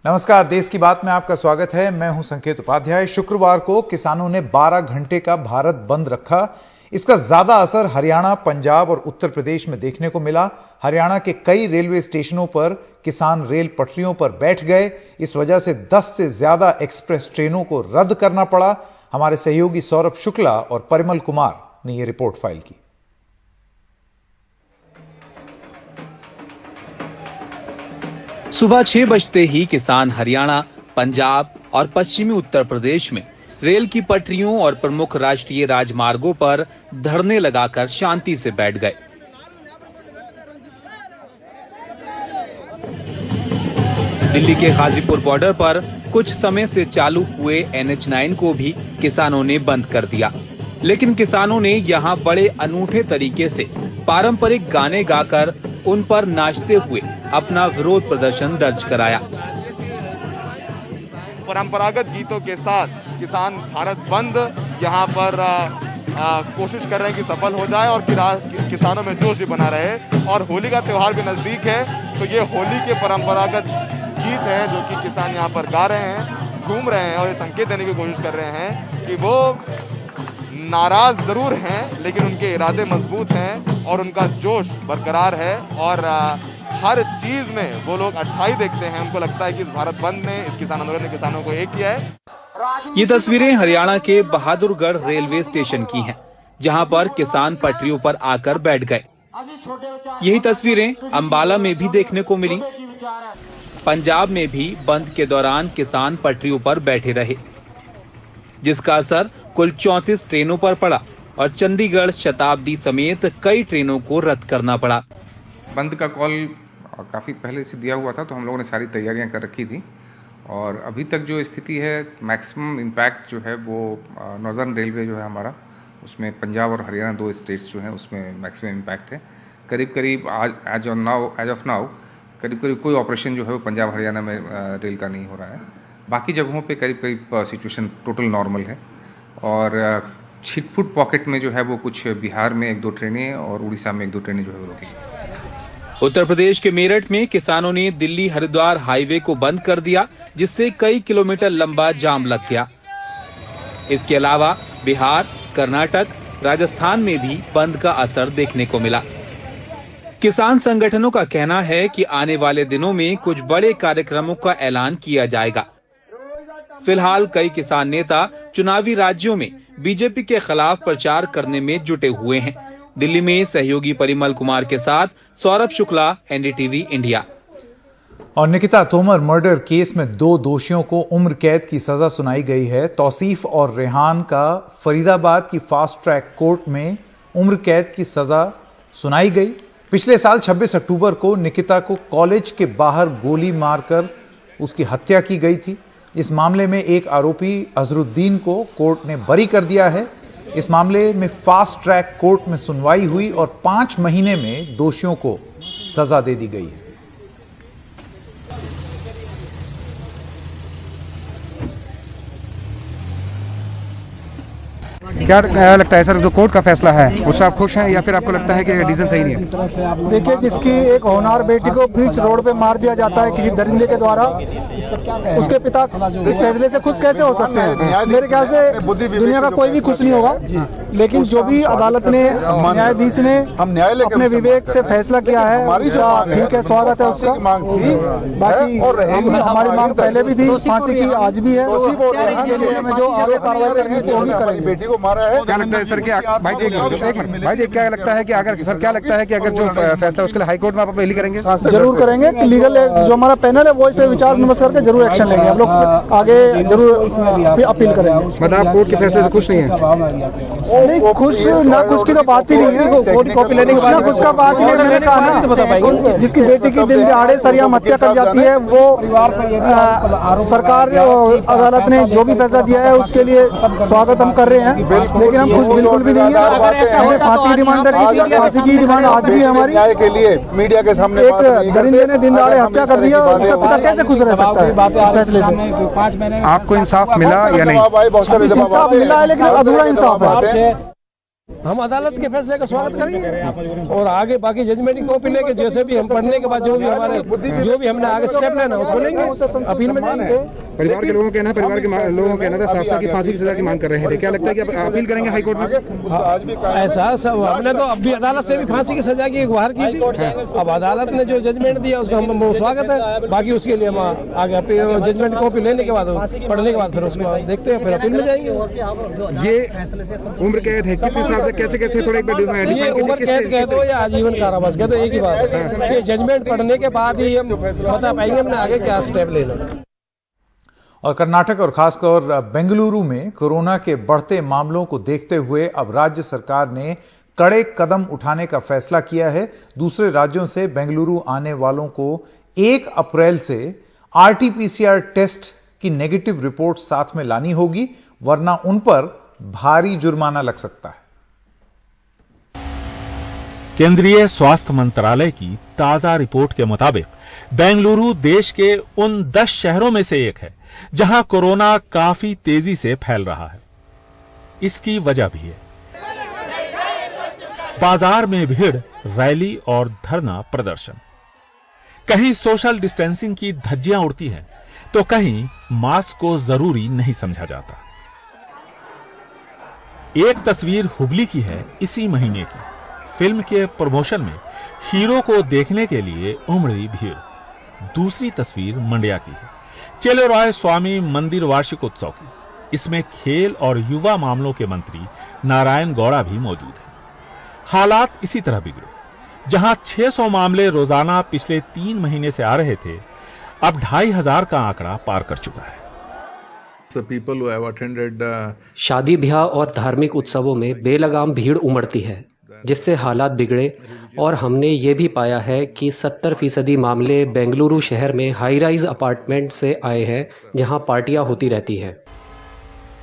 नमस्कार, देश की बात में आपका स्वागत है। मैं हूं संकेत उपाध्याय। शुक्रवार को किसानों ने 12 घंटे का भारत बंद रखा। इसका ज्यादा असर हरियाणा, पंजाब और उत्तर प्रदेश में देखने को मिला। हरियाणा के कई रेलवे स्टेशनों पर किसान रेल पटरियों पर बैठ गए। इस वजह से 10 से ज्यादा एक्सप्रेस ट्रेनों को रद्द करना पड़ा। हमारे सहयोगी सौरभ शुक्ला और परिमल कुमार ने यह रिपोर्ट फाइल की। सुबह 6 बजते ही किसान हरियाणा, पंजाब और पश्चिमी उत्तर प्रदेश में रेल की पटरियों और प्रमुख राष्ट्रीय राजमार्गों पर धरने लगाकर शांति से बैठ गए। दिल्ली के गाजीपुर बॉर्डर पर कुछ समय से चालू हुए NH9 को भी किसानों ने बंद कर दिया, लेकिन किसानों ने यहां बड़े अनूठे तरीके से पारंपरिक गाने गाकर उन पर नाचते हुए अपना विरोध प्रदर्शन दर्ज कराया। परंपरागत गीतों के साथ किसान भारत बंद यहाँ पर कोशिश कर रहे हैं कि सफल हो जाए और किसानों में जोश भी बना रहे। और होली का त्योहार भी नजदीक है, तो ये होली के परंपरागत गीत हैं जो कि किसान यहाँ पर गा रहे हैं, झूम रहे हैं और ये संकेत देने की कोशिश कर रहे हैं कि वो नाराज जरूर हैं लेकिन उनके इरादे मजबूत हैं और उनका जोश बरकरार है। और हर चीज में वो लोग अच्छाई देखते हैं। उनको लगता है कि इस भारत बंद ने, इस किसान आंदोलन ने किसानों को एक किया है। ये तस्वीरें हरियाणा के बहादुरगढ़ रेलवे स्टेशन की हैं, जहां पर किसान पटरियों पर आकर बैठ गए। यही तस्वीरें अंबाला में भी देखने को मिली। पंजाब में भी बंद के दौरान किसान पटरियों पर बैठे रहे, जिसका असर कुल 34 ट्रेनों पर पड़ा और चंडीगढ़ शताब्दी समेत कई ट्रेनों को रद्द करना पड़ा। बंद का कॉल काफ़ी पहले से दिया हुआ था, तो हम लोगों ने सारी तैयारियां कर रखी थी और अभी तक जो स्थिति है, मैक्सिमम इम्पैक्ट जो है वो नॉर्दर्न रेलवे जो है हमारा, उसमें पंजाब और हरियाणा 2 स्टेट्स जो हैं उसमें मैक्सिमम इम्पैक्ट है। करीब एज ऑफ नाउ करीब कोई ऑपरेशन जो है वो पंजाब हरियाणा में रेल का नहीं हो रहा है। बाकी जगहों पे करीब सिचुएशन टोटल नॉर्मल है। और छिटपुट पॉकेट में जो है वो कुछ बिहार में 1-2 ट्रेनें और उड़ीसा में 1-2 ट्रेनें जो है वो रोकी। उत्तर प्रदेश के मेरठ में किसानों ने दिल्ली हरिद्वार हाईवे को बंद कर दिया, जिससे कई किलोमीटर लंबा जाम लग गया। इसके अलावा बिहार, कर्नाटक, राजस्थान में भी बंद का असर देखने को मिला। किसान संगठनों का कहना है कि आने वाले दिनों में कुछ बड़े कार्यक्रमों का ऐलान किया जाएगा। फिलहाल कई किसान नेता चुनावी राज्यों में बीजेपी के खिलाफ प्रचार करने में जुटे हुए हैं। दिल्ली में सहयोगी परिमल कुमार के साथ सौरभ शुक्ला, NDTV इंडिया। और निकिता तोमर मर्डर केस में 2 दोषियों को उम्र कैद की सजा सुनाई गई है। तौसीफ और रेहान का फरीदाबाद की फास्ट ट्रैक कोर्ट में उम्र कैद की सजा सुनाई गई। पिछले साल 26 अक्टूबर को निकिता को कॉलेज के बाहर गोली मारकर उसकी हत्या की गई थी। इस मामले में एक आरोपी अजरुद्दीन को कोर्ट ने बरी कर दिया है। इस मामले में फास्ट ट्रैक कोर्ट में सुनवाई हुई और 5 महीने में दोषियों को सजा दे दी गई है। क्या लगता है सर, जो कोर्ट का फैसला है उससे आप खुश हैं या फिर आपको लगता है कि रीजन सही नहीं है? देखिए, जिसकी एक होनहार बेटी को बीच रोड पे मार दिया जाता है किसी दरिंदे के द्वारा, उसके पिता इस फैसले से खुश कैसे हो सकते हैं? मेरे ख्याल से दुनिया का कोई भी खुश नहीं होगा, लेकिन जो भी अदालत ने, न्यायाधीश ने अपने विवेक से फैसला किया है उसका ठीक है, स्वागत है उसका। बाकी हमारी मांग पहले भी थी, फांसी की आज भी है। इसके लिए हमें जो आगे कार्रवाई करनी है वो भी करेंगे। बेटी को मारा है। क्या लगता है सर कि भाई जी क्या लगता है कि अगर जो फैसला उसके लिए हाई कोर्ट में आप अपील करेंगे? जरूर करेंगे। लीगल जो हमारा पैनल है वो इस पे विचार विमर्श करके जरूर एक्शन लेंगे। हम लोग आगे जरूर अपील करेंगे। मतलब आप कोर्ट के फैसले से खुश नहीं है? नहीं, खुश ना खुश की तो बात ही नहीं है। खुश ना खुश का बात ही नहीं। मैंने कहा ना, जिसकी बेटी की दिन दिहाड़े सरियाम हत्या कर जाती है, वो सरकार अदालत ने जो भी फैसला दिया है उसके लिए स्वागत हम कर रहे हैं, लेकिन हम खुश बिल्कुल भी नहीं है। हमने फांसी की डिमांड रखी थी, फांसी की डिमांड आज भी है हमारी। न्याय के लिए मीडिया के सामने एक दरिंदे ने दिन दहाड़े हत्या कर दिया, उसका पिता कैसे खुश रह सकता है इस फैसले से? आपको इंसाफ मिला या नहीं? इंसाफ मिला है लेकिन अधूरा इंसाफ है। हम अदालत के फैसले का स्वागत करेंगे और आगे बाकी जजमेंट की कॉपी लेके जैसे भी हम पढ़ने के बाद जो भी हमने आगे स्टेप लेना उसको लेंगे, अपील में जाएंगे। परिवार के लोगों का कहना, परिवार के लोगों का कहना था साफ साफ की फांसी की सजा की मांग कर रहे हैं। क्या लगता है कि अपील करेंगे हाई कोर्ट में? ऐसा सब हमने तो अभी अदालत से भी फांसी की सजा की गुहार की थी। अब अदालत ने जो जजमेंट दिया उसका हम स्वागत है। बाकी उसके लिए हम आगे जजमेंट कॉपी लेने के बाद पढ़ने के बाद फिर उसको देखते हैं, फिर अपील में जाएंगे। ये उम्र कैद है, कितने साल से कैसे थोड़ा एक बार ये उम्र कैद कह दो या आजीवन कारावास कह दो, एक ही बात है। ये जजमेंट पढ़ने के बाद ही हम बता पाएंगे हमने आगे क्या स्टेप लेना। और कर्नाटक और खासकर बेंगलुरु में कोरोना के बढ़ते मामलों को देखते हुए अब राज्य सरकार ने कड़े कदम उठाने का फैसला किया है। दूसरे राज्यों से बेंगलुरु आने वालों को 1 अप्रैल से आरटीपीसीआर टेस्ट की नेगेटिव रिपोर्ट साथ में लानी होगी, वरना उन पर भारी जुर्माना लग सकता है। केंद्रीय स्वास्थ्य मंत्रालय की ताजा रिपोर्ट के मुताबिक बेंगलुरु देश के उन 10 शहरों में से एक है जहां कोरोना काफी तेजी से फैल रहा है। इसकी वजह भी है। बाजार में भीड़, रैली और धरना प्रदर्शन। कहीं सोशल डिस्टेंसिंग की धज्जियां उड़ती हैं तो कहीं मास्क को जरूरी नहीं समझा जाता। एक तस्वीर हुबली की है इसी महीने की। फिल्म के प्रमोशन में हीरो को देखने के लिए उमड़ी भीड़। दूसरी तस्वीर मंड्या की है, चेलुराय स्वामी मंदिर वार्षिक उत्सव की। इसमें खेल और युवा मामलों के मंत्री नारायण गौड़ा भी मौजूद हैं। हालात इसी तरह बिगड़े। जहां 600 मामले रोजाना पिछले 3 महीने से आ रहे थे, अब 2500 का आंकड़ा पार कर चुका है। शादी ब्याह और धार्मिक उत्सवों में बेलगाम भीड़ उमड़ती है, जिससे हालात बिगड़े। और हमने ये भी पाया है कि 70% मामले बेंगलुरु शहर में हाई राइज अपार्टमेंट से आए हैं, जहां पार्टियां होती रहती हैं।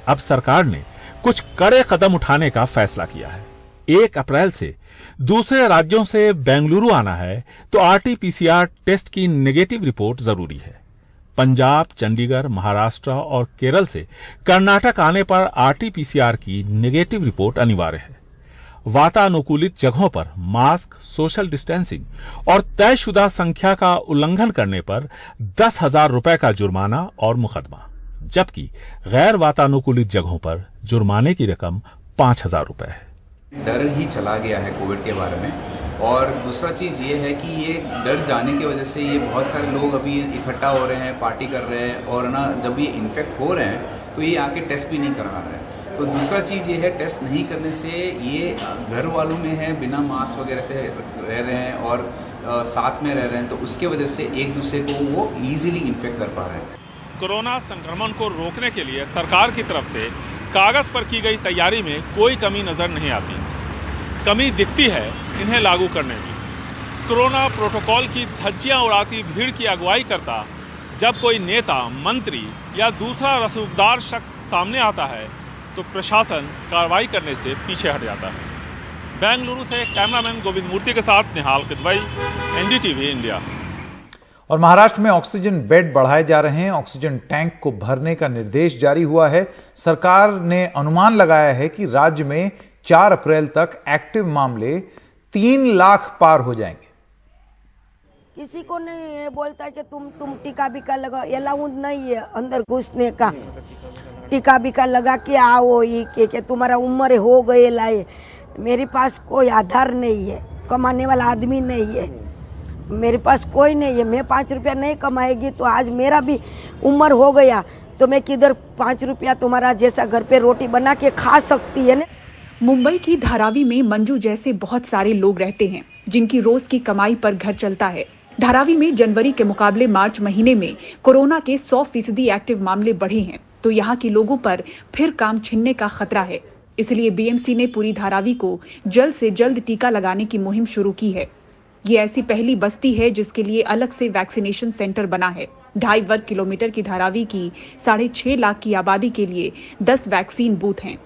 अब सरकार ने कुछ कड़े कदम उठाने का फैसला किया है। 1 अप्रैल से दूसरे राज्यों से बेंगलुरु आना है तो आरटीपीसीआर टेस्ट की नेगेटिव रिपोर्ट जरूरी है। पंजाब, चंडीगढ़, महाराष्ट्र और केरल से कर्नाटक आने पर आरटीपीसीआर की नेगेटिव रिपोर्ट अनिवार्य है। वातानुकूलित जगहों पर मास्क, सोशल डिस्टेंसिंग और तयशुदा संख्या का उल्लंघन करने पर 10,000 रुपए का जुर्माना और मुकदमा, जबकि गैर वातानुकूलित जगहों पर जुर्माने की रकम 5,000 रुपए है। डर ही चला गया है कोविड के बारे में। और दूसरा चीज़ ये है कि ये डर जाने की वजह से ये बहुत सारे लोग अभी इकट्ठा हो रहे हैं, पार्टी कर रहे हैं, और ना जब ये इन्फेक्ट हो रहे हैं तो ये आके टेस्ट भी नहीं करा रहे हैं। तो दूसरा चीज़ ये है, टेस्ट नहीं करने से ये घर वालों में है, बिना मास्क वगैरह से रह रहे हैं और साथ में रह रहे हैं, तो उसके वजह से एक दूसरे को वो ईजिली इन्फेक्ट कर पा रहे हैं। कोरोना संक्रमण को रोकने के लिए सरकार की तरफ से कागज पर की गई तैयारी में कोई कमी नजर नहीं आती। कमी दिखती है इन्हें लागू करने में। कोरोना प्रोटोकॉल की धज्जियां उड़ाती भीड़ की अगुवाई करता जब कोई नेता, मंत्री या दूसरा रसूखदार शख्स सामने आता है तो प्रशासन कार्रवाई करने से पीछे हट जाता है। बेंगलुरु से कैमरामैन गोविंद मूर्ति के साथ निहाल किदवई, एनडीटीवी इंडिया। और महाराष्ट्र में ऑक्सीजन बेड बढ़ाए जा रहे हैं। ऑक्सीजन टैंक को भरने का निर्देश जारी हुआ है। सरकार ने अनुमान लगाया है कि राज्य में 4 अप्रैल तक एक्टिव मामले 3 लाख पार हो जाएंगे। किसी को नहीं बोलता है कि तुम टीका बिका लगा, अलाउड नहीं है अंदर घुसने का। टीका बिका लगा के आओ, ये कि तुम्हारा उम्र हो गए लाए। मेरे पास कोई आधार नहीं है, कमाने वाला आदमी नहीं है, मेरे पास कोई नहीं है। मैं 5 रुपया नहीं कमाएगी तो आज मेरा भी उम्र हो गया तो मैं किधर 5 रुपया तुम्हारा जैसा घर पे रोटी बना के खा सकती है ना। मुंबई की धारावी में मंजू जैसे बहुत सारे लोग रहते हैं जिनकी रोज की कमाई पर घर चलता है। धारावी में जनवरी के मुकाबले मार्च महीने में कोरोना के 100% एक्टिव मामले बढ़े हैं, तो यहाँ के लोगों पर फिर काम छिनने का खतरा है। इसलिए बीएमसी ने पूरी धारावी को जल्द से जल्द टीका लगाने की मुहिम शुरू की है। ये ऐसी पहली बस्ती है जिसके लिए अलग से वैक्सीनेशन सेंटर बना है। 2.5 वर्ग किलोमीटर की धारावी की 6.5 लाख की आबादी के लिए 10 वैक्सीन बूथ हैं।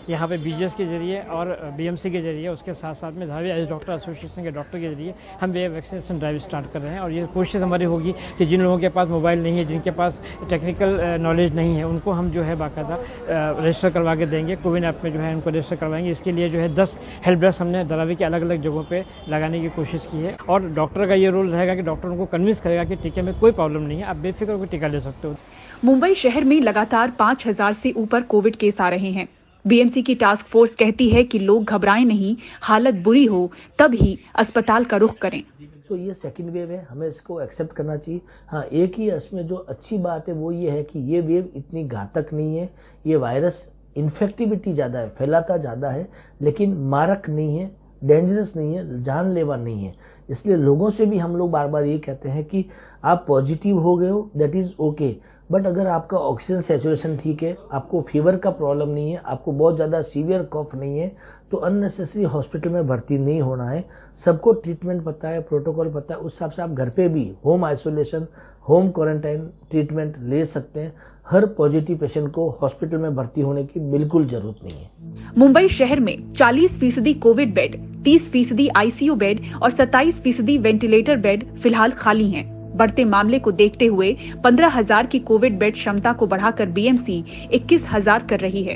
यहाँ पे बीजेएस के जरिए और बीएमसी के जरिए, उसके साथ साथ में धारावी आयुष डॉक्टर एसोसिएशन के डॉक्टर के जरिए हम ये वैक्सीनेशन ड्राइव स्टार्ट कर रहे हैं। और ये कोशिश हमारी होगी कि जिन लोगों के पास मोबाइल नहीं है, जिनके पास टेक्निकल नॉलेज नहीं है, उनको हम जो है बाकायदा रजिस्टर करवा के देंगे। कोविन ऐप में जो है उनको रजिस्टर करवाएंगे। इसके लिए जो है 10 हेल्प डेस्क हमने धारावी के अलग अलग जगहों पर लगाने की कोशिश की है। और डॉक्टर का ये रोल रहेगा कि डॉक्टर उनको कन्विंस करेगा कि टीके में कोई प्रॉब्लम नहीं है, आप बेफिक्र होकर टीका ले सकते हो। मुंबई शहर में लगातार 5000 से ऊपर कोविड केस आ रहे हैं। बीएमसी की टास्क फोर्स कहती है कि लोग घबराएं नहीं, हालत बुरी हो तब ही अस्पताल का रुख करें। तो ये सेकंड वेव है, हमें इसको एक्सेप्ट करना चाहिए। हाँ, एक ही इसमें जो अच्छी बात है वो ये है कि ये वेव इतनी घातक नहीं है। ये वायरस इन्फेक्टिविटी ज़्यादा है, फैलाता ज़्यादा है, लेकिन मारक नहीं है, डेंजरस नहीं है, जानलेवा नहीं है। इसलिए लोगों से भी हम लोग बार बार ये कहते हैं कि आप पॉजिटिव हो गए हो, दैट इज़ ओके, बट अगर आपका ऑक्सीजन सैचुरेशन ठीक है, आपको फीवर का प्रॉब्लम नहीं है, आपको बहुत ज़्यादा सीवियर कफ नहीं है, तो अननेसेसरी हॉस्पिटल में भर्ती नहीं होना है। सबको ट्रीटमेंट पता है, प्रोटोकॉल पता है, उस हिसाब से आप घर पे भी home isolation, home quarantine treatment ले सकते हैं। हर पॉजिटिव पेशेंट को हॉस्पिटल में भर्ती होने की बिल्कुल जरूरत नहीं है। मुंबई शहर में 40% कोविड बेड, 30% आईसीयू बेड और 27% वेंटिलेटर बेड फिलहाल खाली हैं। बढ़ते मामले को देखते हुए 15,000 की कोविड बेड क्षमता को बढ़ाकर बीएमसी 21,000 कर रही है।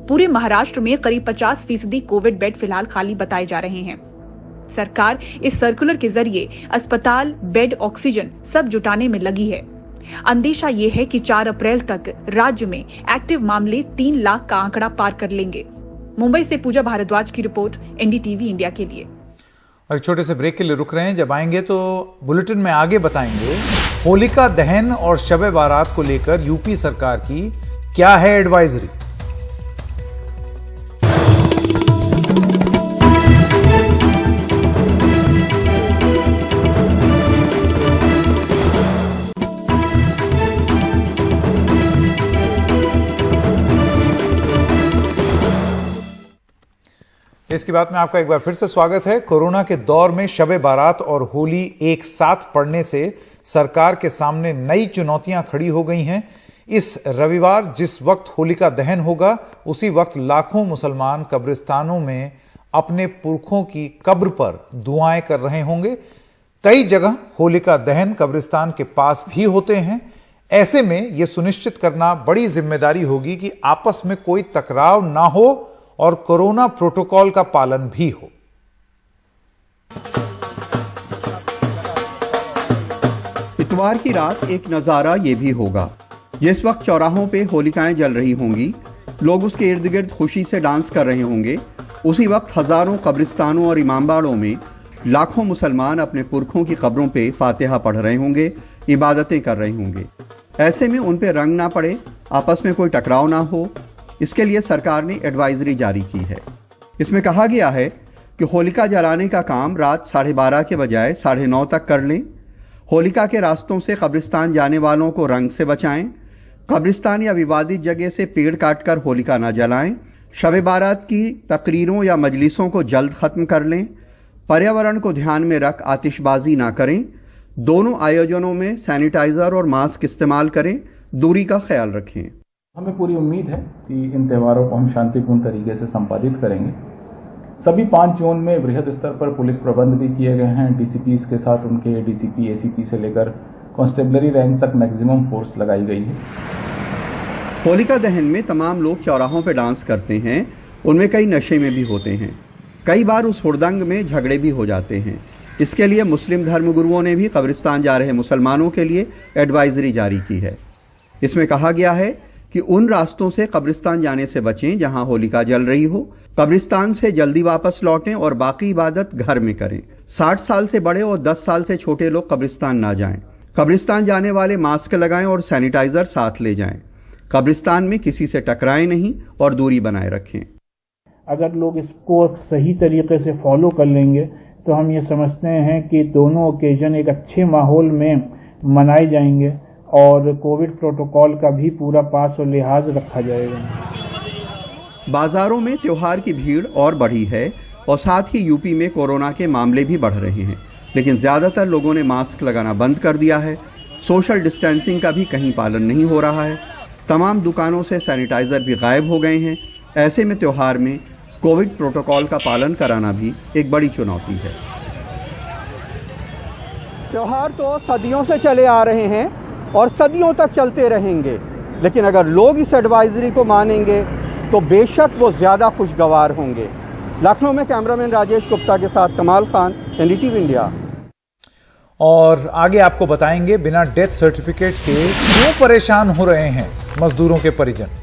पूरे महाराष्ट्र में करीब 50% कोविड बेड फिलहाल खाली बताए जा रहे हैं। सरकार इस सर्कुलर के जरिए अस्पताल, बेड, ऑक्सीजन सब जुटाने में लगी है। अंदेशा ये है कि 4 अप्रैल तक राज्य में एक्टिव मामले 3 लाख का आंकड़ा पार कर लेंगे। मुंबई से पूजा भारद्वाज की रिपोर्ट, एनडीटीवी इंडिया के लिए। और एक छोटे से ब्रेक के लिए रुक रहे हैं। जब आएंगे तो बुलेटिन में आगे बताएंगे होलिका दहन और शब-ए बारात को लेकर यूपी सरकार की क्या है एडवाइजरी। इसके बाद में आपका एक बार फिर से स्वागत है। कोरोना के दौर में शब-ए बारात और होली एक साथ पड़ने से सरकार के सामने नई चुनौतियां खड़ी हो गई हैं। इस रविवार जिस वक्त होलिका दहन होगा, उसी वक्त लाखों मुसलमान कब्रिस्तानों में अपने पुरखों की कब्र पर दुआएं कर रहे होंगे। कई जगह होलिका दहन कब्रिस्तान के पास भी होते हैं। ऐसे में यह सुनिश्चित करना बड़ी जिम्मेदारी होगी कि आपस में कोई टकराव ना हो और कोरोना प्रोटोकॉल का पालन भी हो। इतवार की रात एक नजारा ये भी होगा। जिस वक्त चौराहों पे होलिकाएं जल रही होंगी, लोग उसके इर्द गिर्द खुशी से डांस कर रहे होंगे, उसी वक्त हजारों कब्रिस्तानों और इमामबाड़ों में लाखों मुसलमान अपने पुरखों की कब्रों पे फातिहा पढ़ रहे होंगे, इबादतें कर रहे होंगे। ऐसे में उन पे रंग ना पड़े, आपस में कोई टकराव ना हो, इसके लिए सरकार ने एडवाइजरी जारी की है। इसमें कहा गया है कि होलिका जलाने का काम रात 12:30 के बजाय 9:30 तक कर लें। होलिका के रास्तों से कब्रिस्तान जाने वालों को रंग से बचाएं। कब्रिस्तान या विवादित जगह से पेड़ काटकर होलिका न जलाएं। शब-ए बारात की तकरीरों या मजलिसों को जल्द खत्म कर लें। पर्यावरण को ध्यान में रख आतिशबाजी ना करें। दोनों आयोजनों में सैनिटाइजर और मास्क इस्तेमाल करें। दूरी का ख्याल रखें। हमें पूरी उम्मीद है कि इन त्योहारों को हम शांतिपूर्ण तरीके से संपादित करेंगे। सभी 5 जोन में वृहद स्तर पर पुलिस प्रबंध भी किए गए हैं। डीसीपीज के साथ उनके डीसीपी, एसीपी से लेकर कांस्टेबलरी रैंक तक मैक्सिमम फोर्स लगाई गई है। होलिका दहन में तमाम लोग चौराहों पर डांस करते हैं, उनमें कई नशे में भी होते हैं। कई बार उस हुड़दंग में झगड़े भी हो जाते हैं। इसके लिए मुस्लिम धर्मगुरुओं ने भी कब्रिस्तान जा रहे मुसलमानों के लिए एडवाइजरी जारी की है। इसमें कहा गया है कि उन रास्तों से कब्रिस्तान जाने से बचें जहां होलिका जल रही हो। कब्रिस्तान से जल्दी वापस लौटें और बाकी इबादत घर में करें। 60 साल से बड़े और 10 साल से छोटे लोग कब्रिस्तान ना जाएं। कब्रिस्तान जाने वाले मास्क लगाएं और सैनिटाइजर साथ ले जाएं। कब्रिस्तान में किसी से टकराएं नहीं और दूरी बनाए रखें। अगर लोग इसको सही तरीके से फॉलो कर लेंगे तो हम ये समझते हैं कि दोनों ओकेजन एक अच्छे माहौल में मनाए जाएंगे और कोविड प्रोटोकॉल का भी पूरा पास और लिहाज रखा जाएगा। बाजारों में त्योहार की भीड़ और बढ़ी है और साथ ही यूपी में कोरोना के मामले भी बढ़ रहे हैं, लेकिन ज्यादातर लोगों ने मास्क लगाना बंद कर दिया है। सोशल डिस्टेंसिंग का भी कहीं पालन नहीं हो रहा है। तमाम दुकानों से सैनिटाइजर भी गायब हो गए हैं ऐसे में त्योहार में कोविड प्रोटोकॉल का पालन कराना भी एक बड़ी चुनौती है। त्योहार तो सदियों से चले आ रहे हैं और सदियों तक चलते रहेंगे, लेकिन अगर लोग इस एडवाइजरी को मानेंगे तो बेशक वो ज़्यादा खुशगवार होंगे। लखनऊ में कैमरामैन राजेश गुप्ता के साथ कमाल खान, एनडीटीवी इंडिया। और आगे आपको बताएंगे बिना डेथ सर्टिफिकेट के क्यों परेशान हो रहे हैं मजदूरों के परिजन।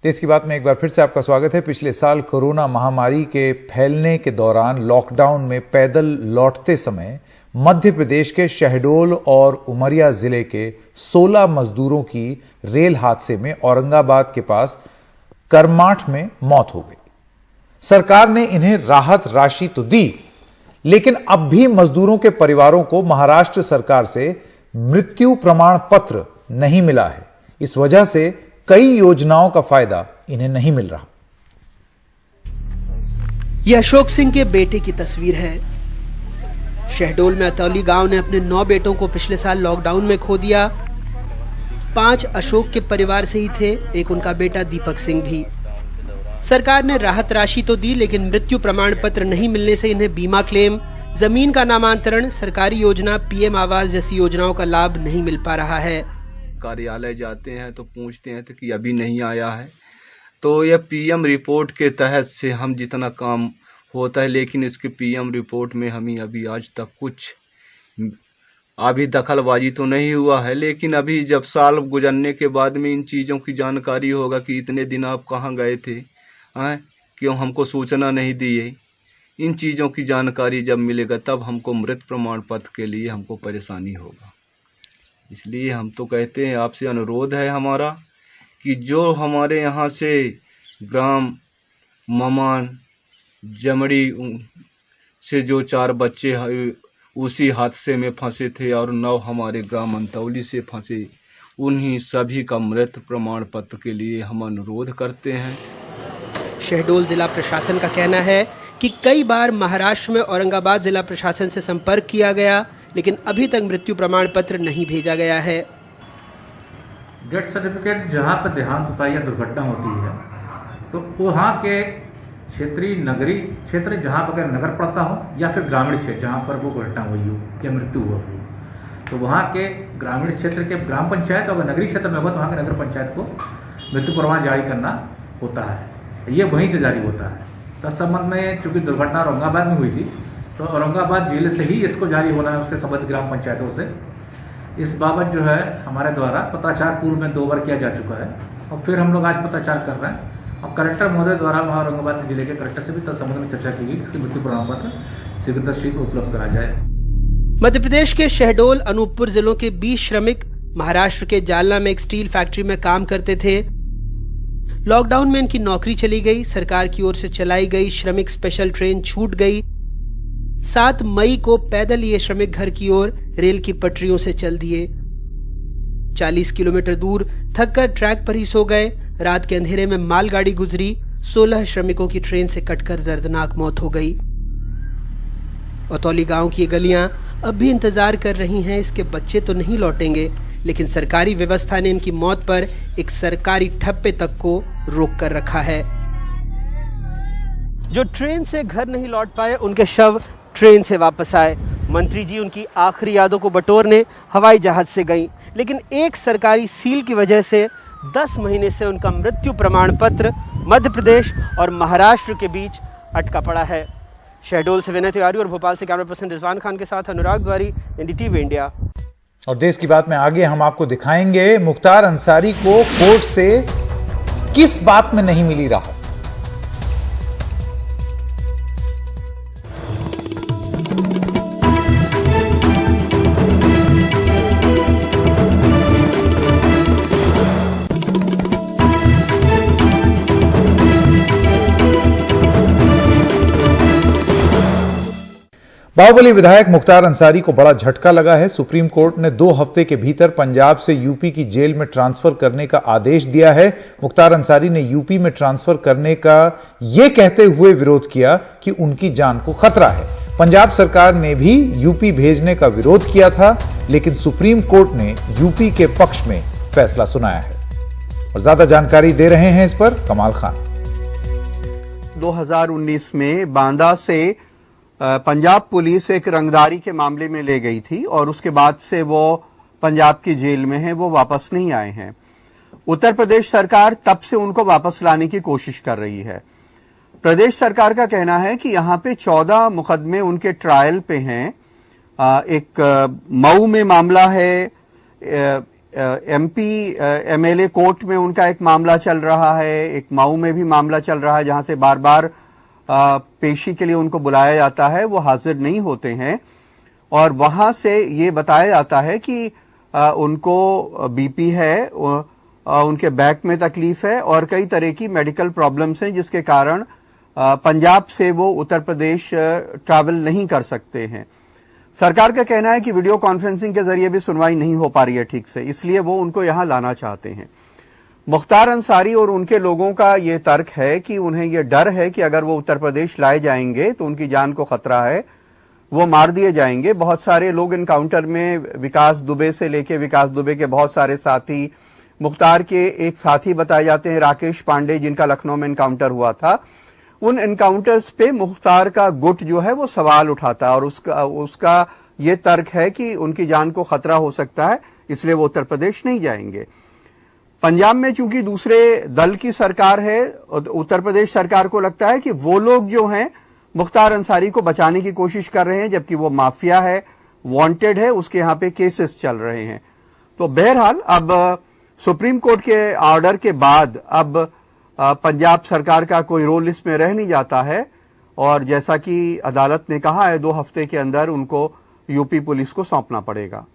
देश की बात में एक बार फिर से आपका स्वागत है। पिछले साल कोरोना महामारी के फैलने के दौरान लॉकडाउन में पैदल लौटते समय मध्य प्रदेश के शहडोल और उमरिया जिले के 16 मजदूरों की रेल हादसे में औरंगाबाद के पास करमाठ में मौत हो गई। सरकार ने इन्हें राहत राशि तो दी, लेकिन अब भी मजदूरों के परिवारों को महाराष्ट्र सरकार से मृत्यु प्रमाण पत्र नहीं मिला है। इस वजह से कई योजनाओं का फायदा इन्हें नहीं मिल रहा। यह अशोक सिंह के बेटे की तस्वीर है। शहडोल में अतौली गांव ने अपने 9 बेटों को पिछले साल लॉकडाउन में खो दिया। 5 अशोक के परिवार से ही थे, एक उनका बेटा दीपक सिंह भी। सरकार ने राहत राशि तो दी, लेकिन मृत्यु प्रमाण पत्र नहीं मिलने से इन्हें बीमा क्लेम, जमीन का नामांतरण, सरकारी योजना, पीएम आवास जैसी योजनाओं का लाभ नहीं मिल पा रहा है। कार्यालय जाते हैं तो पूछते हैं तो कि अभी नहीं आया है। तो यह पीएम रिपोर्ट के तहत से हम जितना काम होता है, लेकिन इसके पीएम रिपोर्ट में हमें अभी आज तक कुछ अभी दखलबाजी तो नहीं हुआ है। लेकिन अभी जब साल गुजरने के बाद में इन चीज़ों की जानकारी होगा कि इतने दिन आप कहाँ गए थे, क्यों हमको सूचना नहीं दी है। इन चीज़ों की जानकारी जब मिलेगा तब हमको मृत प्रमाण पत्र के लिए हमको परेशानी होगा। इसलिए हम तो कहते हैं, आपसे अनुरोध है हमारा कि जो हमारे यहाँ से ग्राम ममान जमड़ी से जो 4 बच्चे उसी हादसे में फंसे थे और 9 हमारे ग्राम अंतौली से फंसे, उन्हीं सभी का मृत प्रमाण पत्र के लिए हम अनुरोध करते हैं। शहडोल जिला प्रशासन का कहना है कि कई बार महाराष्ट्र में औरंगाबाद जिला प्रशासन से संपर्क किया गया, लेकिन अभी तक मृत्यु प्रमाण पत्र नहीं भेजा गया है। डेथ सर्टिफिकेट जहाँ पर देहांत होता है या दुर्घटना होती है तो वहाँ के क्षेत्रीय नगरीय क्षेत्र जहाँ पर अगर नगर पड़ता हो या फिर ग्रामीण क्षेत्र जहाँ पर वो घटना हुई हो या मृत्यु हुआ हो, तो वहाँ के ग्रामीण क्षेत्र के ग्राम पंचायत, अगर नगरीय क्षेत्र में होगा तो वहाँ के नगर पंचायत को मृत्यु प्रमाण जारी करना होता है। ये वहीं से जारी होता है। तब संबंध में चूंकि दुर्घटना औरंगाबाद में हुई थी तो औरंगाबाद जिले से ही इसको जारी होना है, उसके संबंधित ग्राम पंचायतों से। इस बाबत जो है हमारे द्वारा पत्राचार पूर्व में 2 बार किया जा चुका है और फिर हम लोग आज पत्राचार कर रहे हैं और कलेक्टर महोदय द्वारा वहाँ औरंगाबाद जिले के कलेक्टर से भी तत्संबंध में चर्चा की गई, इसकी मृत्यु प्रमाण पत्र शीघ्र उपलब्ध करा जाए। मध्य प्रदेश के शहडोल, अनूपपुर जिलों के 20 श्रमिक महाराष्ट्र के जालना में एक स्टील फैक्ट्री में काम करते थे। लॉकडाउन में इनकी नौकरी चली गई। सरकार की ओर से चलाई गई श्रमिक स्पेशल ट्रेन छूट गई। 7 मई को पैदल ये श्रमिक घर की ओर रेल की पटरियों से चल दिए। 40 किलोमीटर दूर थककर ट्रैक पर ही सो गए। रात के अंधेरे में मालगाड़ी गुजरी। 16 श्रमिकों की ट्रेन से कटकर दर्दनाक मौत हो गई। अतौली गांव की ये गलियां अब भी इंतजार कर रही हैं। इसके बच्चे तो नहीं लौटेंगे, लेकिन सरकारी व्यवस्था ने इनकी मौत पर एक सरकारी ठप्पे तक को रोक कर रखा है। जो ट्रेन से घर नहीं लौट पाए, उनके शव ट्रेन से वापस आए। मंत्री जी उनकी आखिरी यादों को बटोरने हवाई जहाज से गईं, लेकिन एक सरकारी सील की वजह से 10 महीने से उनका मृत्यु प्रमाण पत्र मध्य प्रदेश और महाराष्ट्र के बीच अटका पड़ा है। शहडोल से विनय तिवारी और भोपाल से कैमरा पर्सन रिजवान खान के साथ अनुराग द्वारी, एनडीटीवी इंडिया। और देश की बात में आगे हम आपको दिखाएंगे मुख्तार अंसारी को कोर्ट से किस बात में नहीं मिली राहत। बाहुबली विधायक मुख्तार अंसारी को बड़ा झटका लगा है। सुप्रीम कोर्ट ने 2 हफ्ते के भीतर पंजाब से यूपी की जेल में ट्रांसफर करने का आदेश दिया है। मुख्तार अंसारी ने यूपी में ट्रांसफर करने का यह कहते हुए विरोध किया कि उनकी जान को खतरा है। पंजाब सरकार ने भी यूपी भेजने का विरोध किया था, लेकिन सुप्रीम कोर्ट ने यूपी के पक्ष में फैसला सुनाया है। और ज्यादा जानकारी दे रहे हैं इस पर कमाल खान। 2019 में बांदा से पंजाब पुलिस एक रंगदारी के मामले में ले गई थी और उसके बाद से वो पंजाब की जेल में हैं, वो वापस नहीं आए हैं। उत्तर प्रदेश सरकार तब से उनको वापस लाने की कोशिश कर रही है। प्रदेश सरकार का कहना है कि यहां पे 14 मुकदमे उनके ट्रायल पे हैं। एक मऊ में मामला है, एमपी एमएलए कोर्ट में उनका एक मामला चल रहा है, एक मऊ में भी मामला चल रहा है जहां से बार बार पेशी के लिए उनको बुलाया जाता है, वो हाजिर नहीं होते हैं और वहां से ये बताया जाता है कि उनको बीपी है, उनके बैक में तकलीफ है और कई तरह की मेडिकल प्रॉब्लम्स हैं जिसके कारण पंजाब से वो उत्तर प्रदेश ट्रैवल नहीं कर सकते हैं। सरकार का कहना है कि वीडियो कॉन्फ्रेंसिंग के जरिए भी सुनवाई नहीं हो पा रही है ठीक से, इसलिए वो उनको यहां लाना चाहते हैं। मुख्तार अंसारी और उनके लोगों का ये तर्क है कि उन्हें ये डर है कि अगर वो उत्तर प्रदेश लाए जाएंगे तो उनकी जान को खतरा है, वो मार दिए जाएंगे। बहुत सारे लोग इनकाउंटर में विकास दुबे से लेके विकास दुबे के बहुत सारे साथी, मुख्तार के एक साथी बताए जाते हैं राकेश पांडे जिनका लखनऊ में इनकाउंटर हुआ था, उन इनकाउंटर्स पे मुख्तार का गुट जो है वो सवाल उठाता है और उसका ये तर्क है कि उनकी जान को खतरा हो सकता है, इसलिए वो उत्तर प्रदेश नहीं जाएंगे। पंजाब में चूंकि दूसरे दल की सरकार है, उत्तर प्रदेश सरकार को लगता है कि वो लोग जो हैं मुख्तार अंसारी को बचाने की कोशिश कर रहे हैं, जबकि वो माफिया है, वांटेड है, उसके यहां पे केसेस चल रहे हैं। तो बहरहाल अब सुप्रीम कोर्ट के ऑर्डर के बाद अब पंजाब सरकार का कोई रोल इसमें रह नहीं जाता है और जैसा कि अदालत ने कहा है 2 हफ्ते के अंदर उनको यूपी पुलिस को सौंपना पड़ेगा।